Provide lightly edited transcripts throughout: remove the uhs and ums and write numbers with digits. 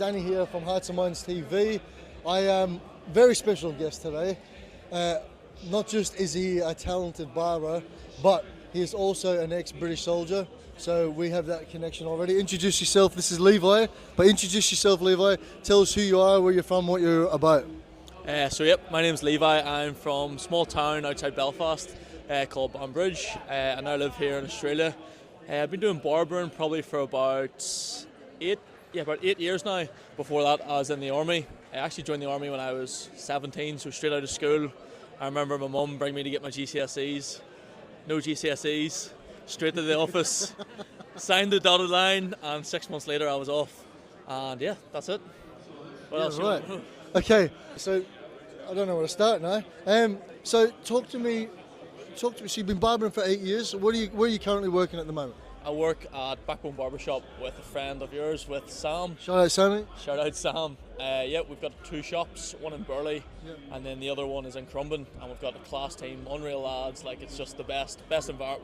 Danny here from Hearts and Minds TV. I am very special guest today. Not just is he a talented barber, but he is also an ex-British soldier. So we have that connection already. Introduce yourself. This is Levi. But introduce yourself, Levi. Tell us who you are, where you're from, what you're about. My name's Levi. I'm from a small town outside Belfast called Banbridge. I now live here in Australia. I've been doing barbering probably for about 8 years now. Before that, I was in the army. I actually joined the army when I was 17, so straight out of school. I remember my mum bringing me to get my GCSEs. No GCSEs, straight to the office, signed the dotted line, and 6 months later I was off. And yeah, that's it. What else? Right. Okay, so I don't know where to start now. So talk to me. So you've been barbering for 8 years. Where are you currently working at the moment? I work at Backbone Barbershop with a friend of yours, with Sam. Shout out, Sammy. Shout out, Sam. We've got 2 shops, one in Burley, and then the other one is in Crumban, and we've got a class team, unreal lads. Like, it's just the best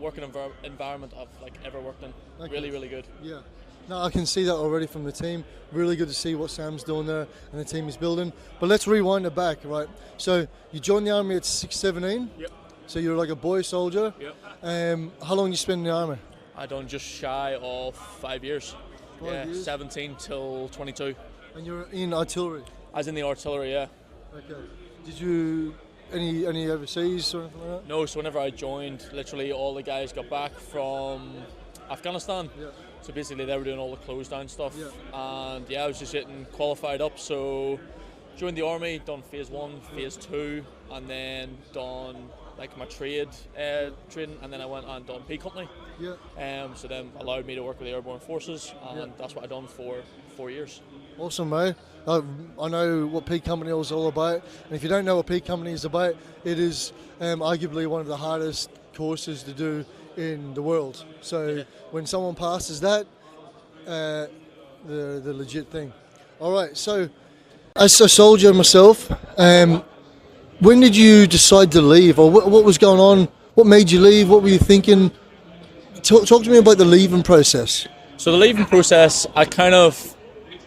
working environment I've ever worked in. Okay. Really, really good. Yeah. No, I can see that already from the team. Really good to see what Sam's doing there and the team is building. But let's rewind it back, right? So you joined the army at 17. Yep. So you're like a boy soldier. Yep. How long did you spend in the army? I done just shy of 5 years. 5 years? 17 till 22. And you're in artillery? I was in the artillery, yeah. Okay. Did you any overseas or anything like that? No, so whenever I joined, literally all the guys got back from Afghanistan. Yeah. So basically they were doing all the close down stuff. Yeah. And I was just getting qualified up. So joined the army, done phase 1, phase 2, and then done my trade training, and then I went and done P Company. Yeah. So then allowed me to work with the Airborne Forces, and that's what I done for 4 years. Awesome, mate. I know what P Company is all about, and if you don't know what P Company is about, it is arguably one of the hardest courses to do in the world. So when someone passes that, the legit thing. All right. So as a soldier myself, when did you decide to leave, or what was going on? What made you leave? What were you thinking? Talk to me about the leaving process. So the leaving process, I got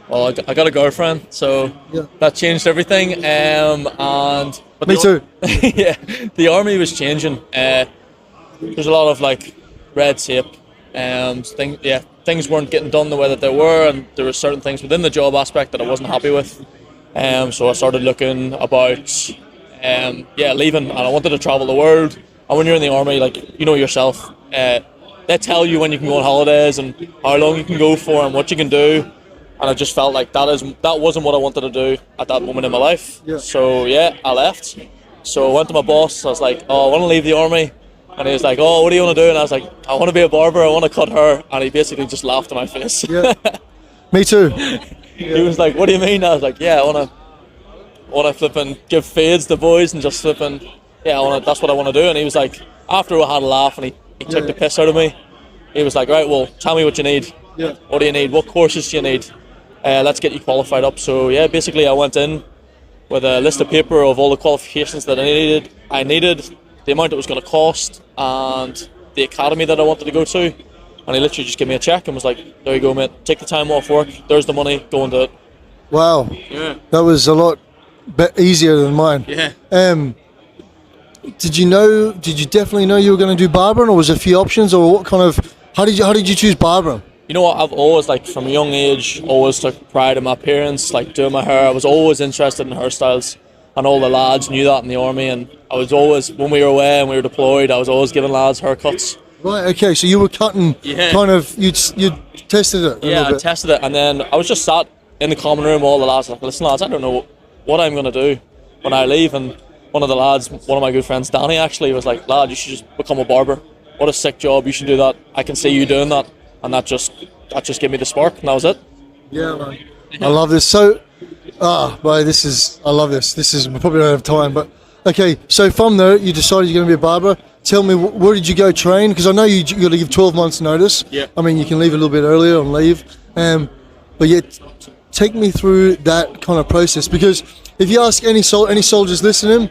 a girlfriend, so that changed everything. Me too. Yeah, the army was changing. There's a lot of red tape. Things weren't getting done the way that they were, and there were certain things within the job aspect that I wasn't happy with. So I started looking about. Leaving, and I wanted to travel the world. And when you're in the army, yourself, they tell you when you can go on holidays and how long you can go for and what you can do. And I just felt like that wasn't what I wanted to do at that moment in my life. Yeah. So I left. So I went to my boss. I was like, "Oh, I want to leave the army." And he was like, "Oh, what do you want to do?" And I was like, "I want to be a barber. I want to cut hair." And he basically just laughed in my face. Yeah. Me too. He was like, "What do you mean?" I was like, "Yeah, I want to flip and give fades to boys and just flip and that's what I want to do." And he was like, after we had a laugh and he took the piss out of me, he was like, "Right, well, tell me what you need. Yeah. What do you need? What courses do you need? Let's get you qualified up." So basically I went in with a list of paper of all the qualifications that I needed, the amount it was going to cost, and the academy that I wanted to go to. And he literally just gave me a check and was like, "There you go, mate. Take the time off work. There's the money. Go and do it." Wow. Yeah. That was a lot easier than mine. Yeah. Did you definitely know you were going to do barbering, or was there a few options, or how did you choose barbering? You know what, I've always, from a young age, always took pride in my appearance, doing my hair. I was always interested in hairstyles, and all the lads knew that in the army, and I was always, when we were away and we were deployed, I was always giving lads haircuts. Right, okay, so you were cutting, you tested it I tested it, and then I was just sat in the common room, all the lads were like, "Listen lads, I don't know what I'm going to do when I leave." And one of the lads, one of my good friends, Danny, actually was like, "Lad, you should just become a barber. What a sick job, you should do that. I can see you doing that." And that just gave me the spark, and that was it. Yeah, man. I love this. So, I love this. We probably don't have time, but okay. So from there, you decided you're going to be a barber. Tell me, where did you go train? Because I know you got to give 12 months notice. Yeah. I mean, you can leave a little bit earlier and leave. But yet, take me through that kind of process. Because if you ask any soldiers listening,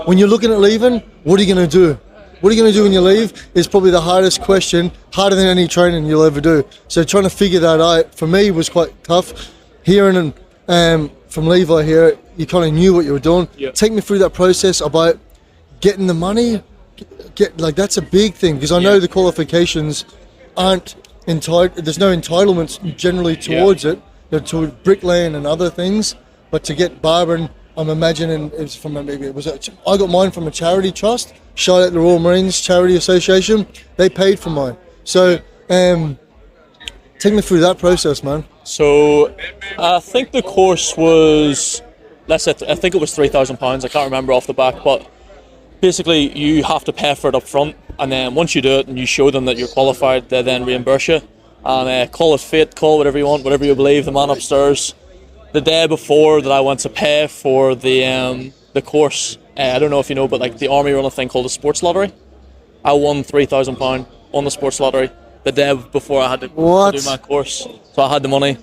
when you're looking at leaving, what are you going to do? What are you going to do when you leave is probably the hardest question, harder than any training you'll ever do. So trying to figure that out, for me, was quite tough. hearing from Levi here, you kind of knew what you were doing. Yeah. Take me through that process about getting the money. That's a big thing, because I know the qualifications aren't entitled. There's no entitlements generally towards it, to bricklaying and other things. But to get barbering, I'm imagining it's from I got mine from a charity trust. Shout out the Royal Marines Charity Association. They paid for mine. So take me through that process, man. So I think the course was, I think it was £3,000. I can't remember off the back, but basically you have to pay for it up front, and then once you do it and you show them that you're qualified, they then reimburse you. And call it fate, call whatever you want, whatever you believe. The man upstairs, the day before that I went to pay for the course, I don't know if you know, but like the army run a thing called the sports lottery. I won £3,000 on the sports lottery the day before I had to do my course. So I had the money,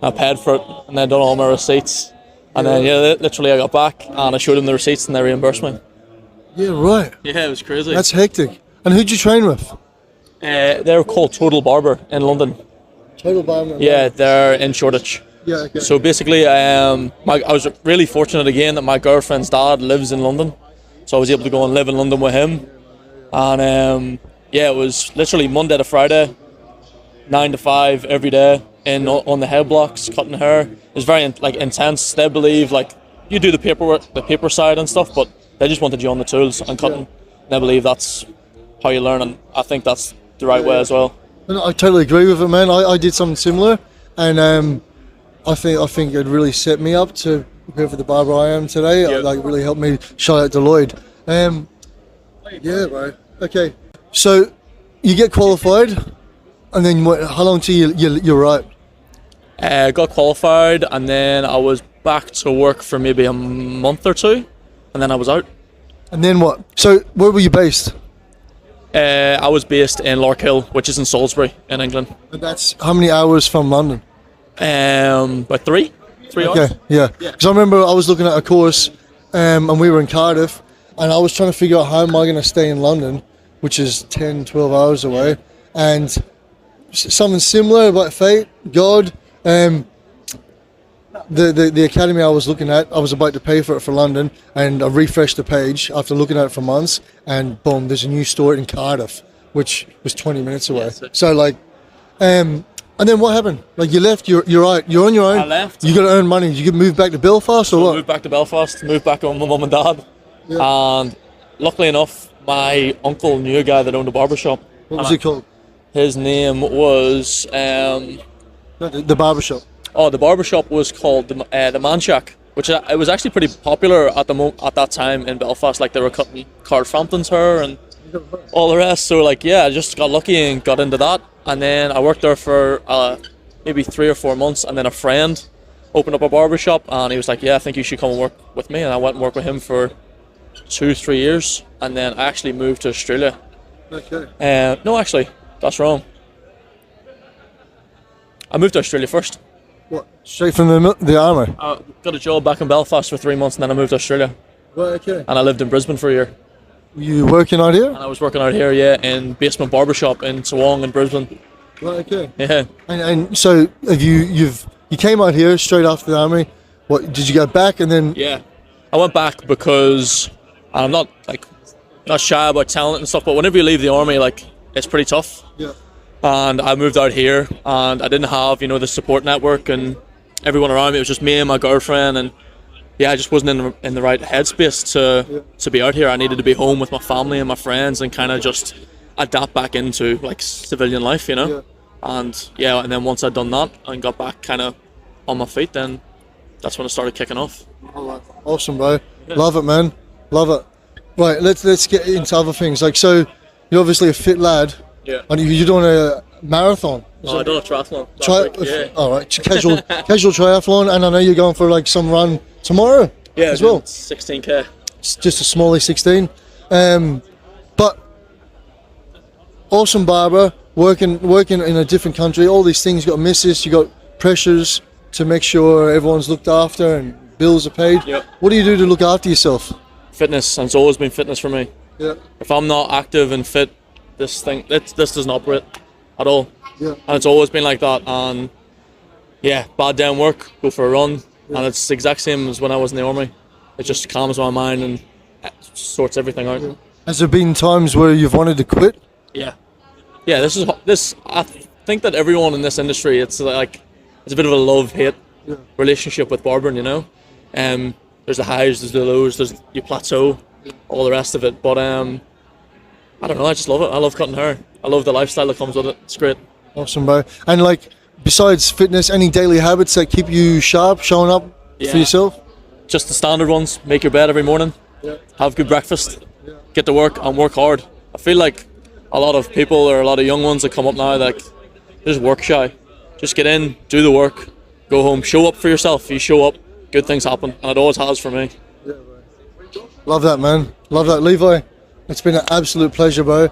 I paid for it, and then done all my receipts. And then literally I got back and I showed them the receipts and they reimbursed me. Yeah, right. Yeah, it was crazy. That's hectic. And who'd you train with? They're called Total Barber in London. Total Barber. Yeah, they're in Shoreditch. Yeah, okay. So basically, I was really fortunate again that my girlfriend's dad lives in London, so I was able to go and live in London with him. And it was literally Monday to Friday, 9 to 5 every day, on the head blocks, cutting hair. It was very intense. They believe you do the paperwork, the paper side and stuff, but they just wanted you on the tools and cutting. They believe that's how you learn, and I think that's the right way as well. I totally agree with it, man. I did something similar, and I think it really set me up to prepare for the barber I am today. It really helped me. Shout out to Lloyd. Yeah, bro. Okay, so you get qualified, and then how long till you're right? Got qualified, and then I was back to work for maybe a month or two, and then I was out. And then what? So where were you based? I was based in Larkhill, which is in Salisbury, in England. And that's how many hours from London? About three hours. Okay, yeah. Because I remember I was looking at a course, and we were in Cardiff, and I was trying to figure out how am I going to stay in London, which is 10, 12 hours away, and something similar about fate, God. The academy I was looking at, I was about to pay for it for London, and I refreshed the page after looking at it for months, and boom, there's a new store in Cardiff, which was 20 minutes away. So and then what happened? You left, you're out, you're on your own. I left. You got to earn money. You could move back to Belfast or what? Moved back to Belfast, moved back on my mum and dad, and luckily enough, my uncle knew a guy that owned a barber shop. What was he called? His name was The barber shop. Oh, the barbershop was called the Man Shack, which it was actually pretty popular at that time in Belfast. They were cutting Carl Frampton's hair and all the rest. So I just got lucky and got into that. And then I worked there for maybe 3 or 4 months. And then a friend opened up a barbershop, and he was like, "Yeah, I think you should come and work with me." And I went and worked with him for 2-3 years. And then I actually moved to Australia. Okay. No, actually, that's wrong. I moved to Australia first. What? Straight from the army? I got a job back in Belfast for 3 months, and then I moved to Australia. Right, okay. And I lived in Brisbane for a year. Were you working out here? And I was working out here, in Basement Barbershop in Toowong in Brisbane. Right, okay. Yeah. And so have you came out here straight after the army. What, did you go back and then? Yeah. I went back because I'm not shy about talent and stuff, but whenever you leave the army, it's pretty tough. Yeah. And I moved out here, and I didn't have, the support network and everyone around me. It was just me and my girlfriend, and I just wasn't in the right headspace to be out here. I needed to be home with my family and my friends and kind of just adapt back into civilian life, Yeah. And then once I'd done that and got back kind of on my feet, then that's when it started kicking off. Awesome, bro. Yeah. Love it, man. Love it. Right, let's get into other things. So you're obviously a fit lad. Yeah. And you're doing a marathon. I done a triathlon. All right, casual triathlon, and I know you're going for some run tomorrow. Yeah, as well. 16k. It's just a smallie 16. But awesome barber, working in a different country. All these things, you got misses, you got pressures to make sure everyone's looked after and bills are paid. Yep. What do you do to look after yourself? Fitness, and it's always been fitness for me. Yeah. If I'm not active and fit, this doesn't operate at all. Yeah. And it's always been like that. And Yeah, bad day on work, go for a run, and it's the exact same as when I was in the army. It just calms my mind and sorts everything out. Has there been times where you've wanted to quit? Yeah, yeah. This. I think that everyone in this industry, it's like it's a bit of a love-hate relationship with barbering. You know, there's the highs, there's the lows, there's you plateau, all the rest of it. But I don't know. I just love it. I love cutting hair. I love the lifestyle that comes with it. It's great. Awesome, bro. And like, besides fitness, any daily habits that keep you sharp, showing up for yourself? Just the standard ones. Make your bed every morning. Have good breakfast. Get to work and work hard. I feel like a lot of people or a lot of young ones that come up now, like, they're just work shy. Just get in, do the work, go home, show up for yourself. You show up, good things happen, and it always has for me. Love that, man. Love that, Levi. It's been an absolute pleasure, bro.